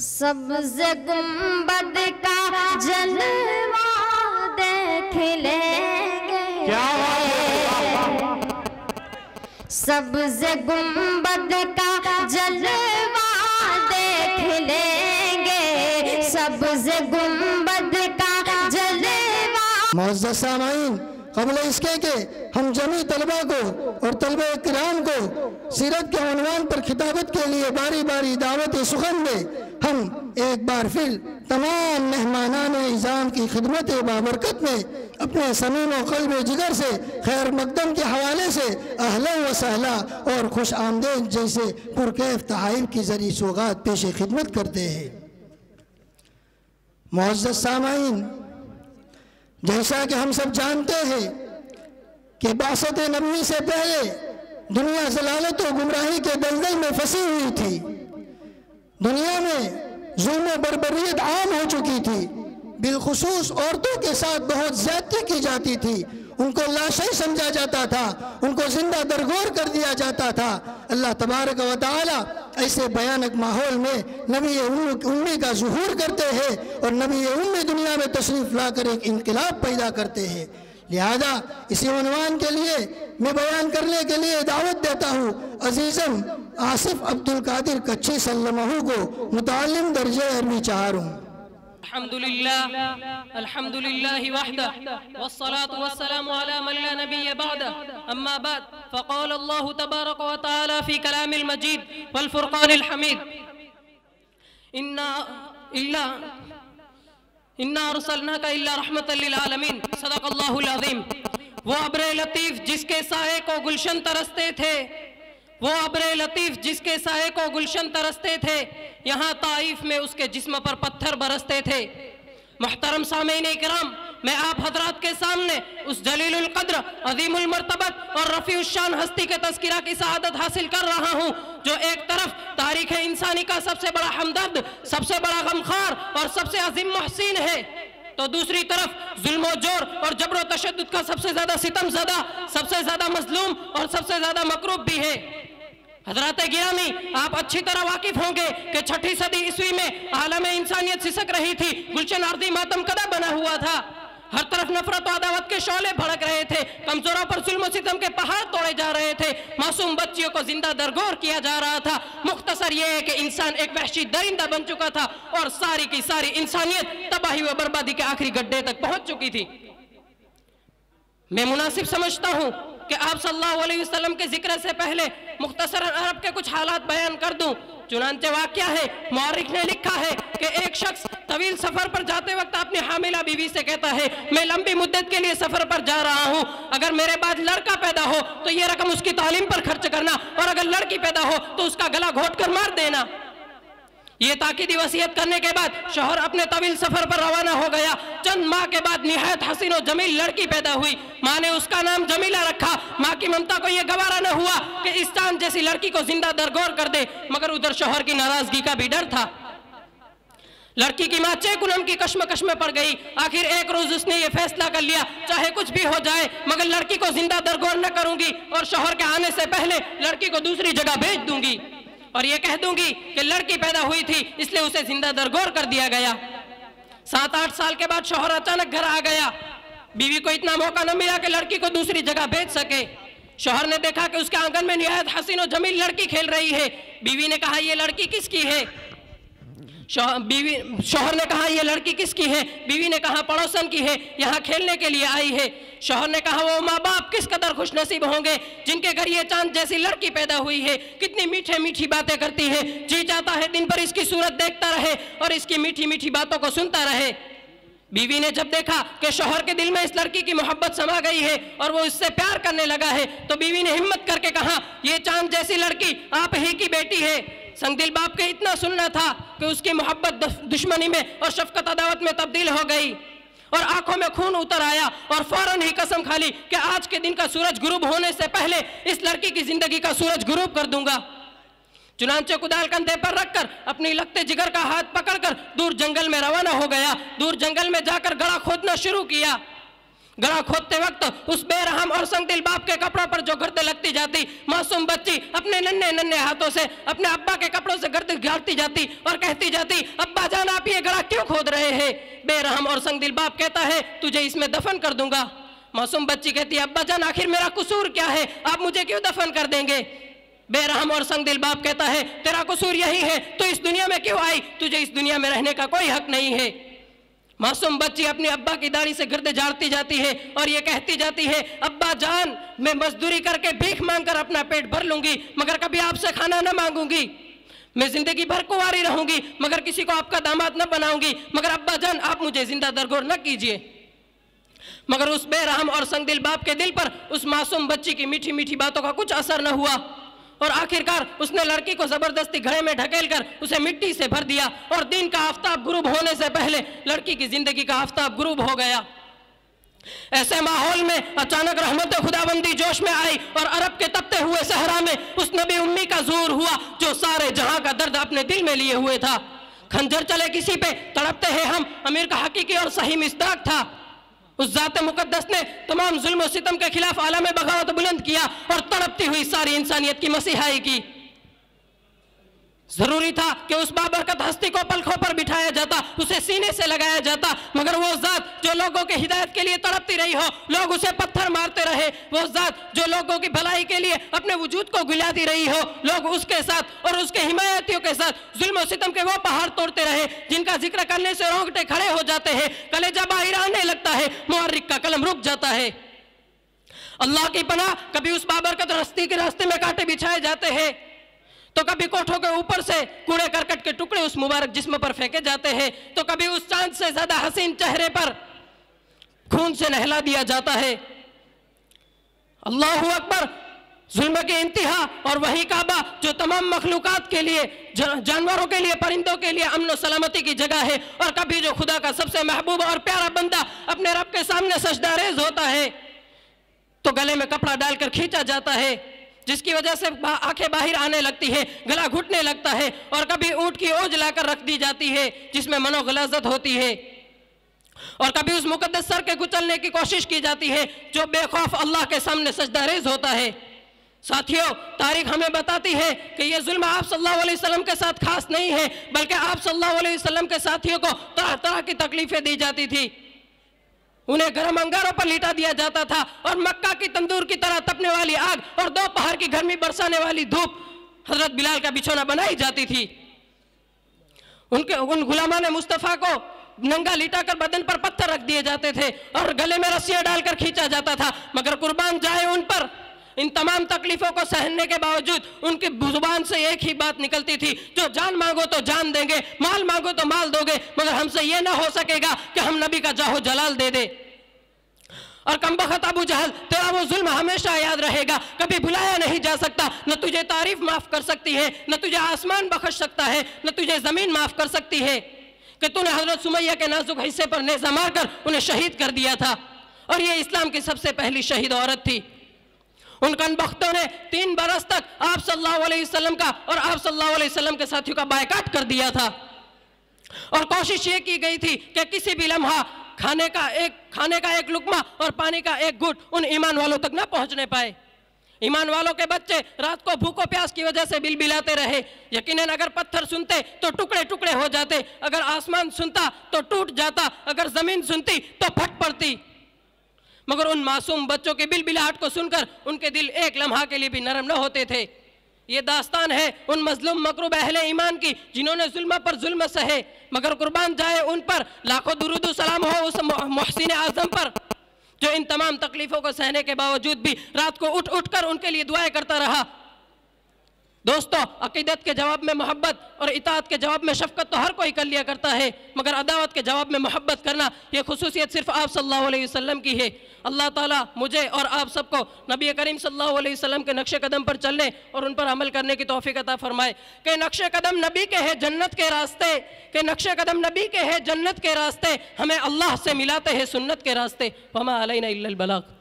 سبز گنبد کا جلوہ دیکھ لیں گے، سبز گنبد کا جلوہ دیکھ لیں گے، سبز گنبد کا جلوہ۔ معزز سامعین، قبل اس کے کہ ہم جمعی طلبہ کو اور طلبہ کرام کو سیرت کے عنوان پر خطابت کے لیے باری باری دعوت سخن دیں، ہم ایک بار پھر تمام مہمانان اعظام کی خدمت بابرکت میں اپنے صمیم و قلب جگر سے خیر مقدم کے حوالے سے اہلا و سہلا اور خوش آمدید جیسے پرکیف تحائف کی ذریعہ سوغات پیش خدمت کرتے ہیں۔ معزز سامعین، جیسا کہ ہم سب جانتے ہیں کہ بعثت نبوی سے پہلے دنیا ضلالت و گمراہی کے دلدل میں پھنسی ہوئی تھی، دنیا میں ظلم و بربریت عام ہو چکی تھی، بالخصوص عورتوں کے ساتھ بہت زیادتی کی جاتی تھی، ان کو لاشیں سمجھا جاتا تھا، ان کو زندہ درگور کر دیا جاتا تھا۔ اللہ تبارک و تعالی ایسے بھیانک ماحول میں نبی امی کا ظہور کرتے ہیں اور نبی امی دنیا میں تشریف لا کر ایک انقلاب پیدا کرتے ہیں۔ لہذا اسی عنوان کے لیے میں بیان کرنے کے لیے دعوت دیتا ہوں عزیزم آصف عبد القادر کچھی سلمہ کو، متعلم درجہ عربی چہارم۔ الحمد لله وحده والصلاة والسلام على من لا نبي بعده، أما بعد فقال الله تبارك وتعالى في كلام المجيد والفرقان الحميد: إنا أرسلناك إلا رحمة للعالمين، صدق الله العظيم۔ وہ ابر لطیف جس کے سائے کو گلشن ترستے تھے، وہ ابر لطیف جس کے سائے کو گلشن ترستے تھے، یہاں طائف میں اس کے جسم پر پتھر برستے تھے۔ محترم سامعین اکرام، میں آپ حضرات کے سامنے اس جلیل القدر، عظیم المرتبت اور رفیع الشان ہستی کے تذکرہ کی سعادت حاصل کر رہا ہوں، جو ایک طرف تاریخ انسانی کا سب سے بڑا ہمدرد، سب سے بڑا غمخوار اور سب سے عظیم محسن ہے، تو دوسری طرف ظلم و جور اور جبر و تشدد کا سب سے زیادہ ستم زدہ، سب سے زیادہ مظلوم اور سب سے زیادہ مکروب بھی ہے۔ حضرات گرامی، آپ اچھی طرح واقف ہوں گے کہ 6 صدی عیسوی میں عالم انسانیت سسک رہی تھی، گلشن ارضی ماتم کدہ بنا ہوا تھا، ہر طرف نفرت و عداوت کے شعلے بھڑک رہے تھے، کمزوروں پر ظلم و ستم کے پہاڑ توڑے جا رہے تھے، معصوم بچیوں کو زندہ درگور کیا جا رہا تھا۔ مختصر یہ ہے کہ انسان ایک وحشی درندہ بن چکا تھا اور ساری کی ساری انسانیت تباہی و بربادی کے آخری گڈھے تک پہنچ چکی تھی۔ میں مناسب سمجھتا ہوں کہ آپ صلی اللہ علیہ وسلم کے ذکر سے پہلے مختصر عرب کے کچھ حالات بیان کر دوں۔ چنانچہ واقعہ ہے، مورخ نے لکھا ہے کہ ایک شخص طویل سفر پر جاتے وقت اپنی حاملہ بیوی سے کہتا ہے، میں لمبی مدت کے لیے سفر پر جا رہا ہوں، اگر میرے بعد لڑکا پیدا ہو تو یہ رقم اس کی تعلیم پر خرچ کرنا، اور اگر لڑکی پیدا ہو تو اس کا گلا گھونٹ کر مار دینا۔ یہ تاکیدی وصیت کرنے کے بعد شوہر اپنے طویل سفر پر روانہ ہو گیا۔ چند ماہ کے بعد نہایت حسین و جمیل لڑکی پیدا ہوئی، ماں نے اس کا نام جمیلہ رکھا۔ ماں کی ممتا کو یہ گوارا نہ ہوا کہ اس چاند جیسی لڑکی کو زندہ درگور کر دے، مگر ادھر شوہر کی ناراضگی کا بھی ڈر تھا۔ لڑکی کی ماں چیکنم کی کشمکش میں پڑ گئی۔ آخر ایک روز اس نے یہ فیصلہ کر لیا، چاہے کچھ بھی ہو جائے مگر لڑکی کو زندہ درگور نہ کروں گی، اور شوہر کے آنے سے پہلے لڑکی کو دوسری جگہ بھیج دوں گی، اور یہ کہہ دوں گی کہ لڑکی پیدا ہوئی تھی اس لیے اسے زندہ درگور کر دیا گیا۔ 7-8 سال کے بعد شوہر اچانک گھر آ گیا، بیوی کو اتنا موقع نہ ملا کہ لڑکی کو دوسری جگہ بھیج سکے۔ شوہر نے دیکھا کہ اس کے آنگن میں نہایت حسین و جمیل لڑکی کھیل رہی ہے۔ بیوی نے کہا یہ لڑکی کس کی ہے؟ شوہر نے کہا یہ لڑکی کس کی ہے؟ بیوی نے کہا پڑوسن کی ہے، یہاں کھیلنے کے لیے آئی ہے۔ شوہر نے کہا وہ ماں باپ کس قدر خوش نصیب ہوں گے جن کے گھر یہ چاند جیسی لڑکی پیدا ہوئی ہے، کتنی میٹھے میٹھی باتیں کرتی ہے، جی چاہتا ہے دن پر اس کی صورت دیکھتا رہے اور اس کی میٹھی میٹھی باتوں کو سنتا رہے۔ بیوی نے جب دیکھا کہ شوہر کے دل میں اس لڑکی کی محبت سما گئی ہے اور وہ اس سے پیار کرنے لگا ہے، تو بیوی نے ہمت کر کے کہا یہ چاند جیسی لڑکی آپ ہی کی بیٹی ہے۔ سنگ دل باپ کے اتنا سننا تھا کہ اس کی محبت دشمنی میں اور شفقت عداوت میں تبدیل ہو گئی، اور آنکھوں میں خون اتر آیا، اور فوراً ہی قسم کھا لی کہ آج کے دن کا سورج غروب ہونے سے پہلے اس لڑکی کی زندگی کا سورج غروب کر دوں گا۔ چنانچہ کدال کندھے پر رکھ کر اپنی لگتے جگر کا ہاتھ پکڑ کر دور جنگل میں روانہ ہو گیا۔ دور جنگل میں جا کر گڑھا کھودنا شروع کیا۔ गला खोदते वक्त उस बेरहम और संगदिल बाप के कपड़ों पर जो गर्द लगती जाती, मासूम बच्ची अपने नन्हे नन्हे हाथों से अपने अब्बा के कपड़ों से गर्द गाड़ती जाती और कहती जाती, अब्बा जान आप ये गला क्यों खोद रहे हैं? बेरहम और संगदिल बाप कहता है, तुझे इसमें दफन कर दूंगा। मासूम बच्ची कहती है, अब्बा जान आखिर मेरा कसूर क्या है, आप मुझे क्यों दफन कर देंगे? बेरहम और संगदिल बाप कहता है, तेरा कसूर यही है, तो इस दुनिया में क्यों आई? तुझे इस दुनिया में रहने का कोई हक नहीं है। मासूम बच्ची अपनी अब्बा की दाढ़ी से गर्द झाड़ती जाती है और ये कहती जाती है, अब्बा जान मैं मजदूरी करके भीख मांगकर अपना पेट भर लूंगी, मगर कभी आपसे खाना न मांगूंगी। मैं जिंदगी भर कुंवारी रहूंगी, मगर किसी को आपका दामाद न बनाऊंगी, मगर अब्बा जान आप मुझे जिंदा दरगोर न कीजिए। मगर उस बेरहम और संगदिल बाप के दिल पर उस मासूम बच्ची की मीठी मीठी बातों का कुछ असर न हुआ और आखिरकार उसने लड़की को जबरदस्ती घड़े में ढकेलकर उसे मिट्टी से भर दिया और दिन का आफताब गुरूब होने से पहले लड़की की जिंदगी का आफताब गुरूब हो गया। ऐसे माहौल में अचानक रहमत खुदाबंदी जोश में आई और अरब के तपते हुए सहरा में उस नबी उम्मी का ज़ुहूर हुआ जो सारे जहां का दर्द अपने दिल में लिए हुए था। खंजर चले किसी पे तड़पते हैं हम, अमीर का हकीकी और सही मिस्दाक था। उस ज़ात मुक़द्दस ने तमाम जुल्म और सितम के खिलाफ आलम बगावत बुलंद किया और तड़पती हुई सारी इंसानियत की मसीहाई की। जरूरी था कि उस बाबरकत हस्ती को पलकों पर बिठाया जाता, उसे सीने से लगाया जाता, मगर वो ज़ात जो लोगों के हिदायत के लिए तड़पती रही हो, लोग उसे पत्थर मारते रहे, वो ज़ात जो लोगों की भलाई के लिए अपने वजूद को गिलाती रही हो, लोग उसके साथ और उसके हिमायतियों के साथ जुल्म और सितम के वो पहाड़ तोड़ते रहे जिनका जिक्र करने से रोंगटे खड़े हो जाते हैं, कलेजा बाहर आने लगता है, मुअर्रिख का कलम रुक जाता है। अल्लाह की पनाह, कभी उस बाबरकत हस्ती के रास्ते में कांटे बिछाए जाते हैं तो कभी कोठों के ऊपर से कूड़े करकट के टुकड़े उस मुबारक जिस्म पर फेंके जाते हैं, तो कभी उस चांद से ज्यादा हसीन चेहरे पर खून से नहला दिया जाता है। अल्लाहु अकबर, जुल्म की इंतहा और वही काबा जो तमाम मखलूकात के लिए, जानवरों के लिए, परिंदों के लिए अमन और सलामती की जगह है, और कभी जो खुदा का सबसे महबूब और प्यारा बंदा अपने रब के सामने सजदारेज होता है तो गले में कपड़ा डालकर खींचा जाता है, जिसकी वजह से आंखें बाहर आने लगती है, गला घुटने लगता है, और कभी ऊंट की ओज लाकर रख दी जाती है जिसमें मनोगलाजत होती है, और कभी उस मुकद्दस सर के कुचलने की कोशिश की जाती है जो बेखौफ अल्लाह के सामने सजदारेज होता है। साथियों, तारीख हमें बताती है कि ये जुल्म आप सल्लल्लाहु अलैहि वसल्लम के साथ खास नहीं है, बल्कि आप सल्लल्लाहु अलैहि वसल्लम के साथियों को तरह तरह की तकलीफें दी जाती थी। उन्हें गर्म अंगारों पर लिटा दिया जाता था और मक्का की तंदूर की तरह तपने वाली आग और दोपहर की गर्मी बरसाने वाली धूप हजरत बिलाल का बिछौना बनाई जाती थी। उन गुलामा ने मुस्तफ़ा को नंगा लिटाकर बदन पर पत्थर रख दिए जाते थे और गले में रस्सियां डालकर खींचा जाता था, मगर कुर्बान जाए उन पर इन तमाम तकलीफों को सहने के बावजूद उनकी जुबान से एक ही बात निकलती थी, जो जान मांगो तो जान देंगे, माल मांगो तो माल दोगे, मगर हमसे ये ना हो सकेगा कि हम नबी का जाहो जलाल दे दे। और कमबख्त अबू जहल, तेरा वो जुल्म हमेशा याद रहेगा, कभी भुलाया नहीं जा सकता। न तुझे तारीफ माफ कर सकती है, न तुझे आसमान बख्श सकता है, न तुझे जमीन माफ कर सकती है कि तूने हजरत सुमैया के नाजुक हिस्से पर नेज़ा मारकर उन्हें शहीद कर दिया था, और ये इस्लाम की सबसे पहली शहीद औरत थी। उन कनबख्तों ने 3 बरस तक आप सल्लल्लाहु अलैहि वसल्लम का और आप सल्लल्लाहु अलैहि वसल्लम के साथियों का बायकाट कर दिया था, और कोशिश ये की गई थी कि किसी भी लम्हा खाने का एक लुकमा और पानी का एक घूंट उन ईमान वालों तक ना पहुंचने पाए। ईमान वालों के बच्चे रात को भूखों प्यास की वजह से बिलबिलाते रहे। यकीनन अगर पत्थर सुनते तो टुकड़े टुकड़े हो जाते, अगर आसमान सुनता तो टूट जाता, अगर जमीन सुनती तो फट पड़ती, मगर उन मासूम बच्चों के बिलबिलाहट को सुनकर उनके दिल एक लम्हा के लिए भी नरम न होते थे। ये दास्तान है उन मजलूम मकरूब अहले ईमान की जिन्होंने जुल्म पर जुल्म सहे, मगर कुर्बान जाए उन पर, लाखों दुरूद सलाम हो उस मुहसिन आज़म पर जो इन तमाम तकलीफ़ों को सहने के बावजूद भी रात को उठ उठ कर उनके लिए दुआएं करता रहा। दोस्तों, अकीदत के जवाब में मोहब्बत और इताअत के जवाब में शफकत तो हर कोई कर लिया करता है, मगर अदावत के जवाब में मोहब्बत करना ये खुसूसियत सिर्फ आप सल्लल्लाहु अलैहि वसल्लम की है। अल्लाह ताला मुझे और आप सबको नबी करीम सल्लल्लाहु अलैहि वसल्लम के नक्शे कदम पर चलने और उन पर अमल करने की तौफीक अता फरमाए। कि नक्शे कदम नबी के हैं जन्नत के रास्ते, के नक्शे कदम नबी के हैं जन्नत के रास्ते, हमें अल्लाह से मिलाते हैं सुन्नत के रास्ते। वमा अलैना इल्लल बलाग।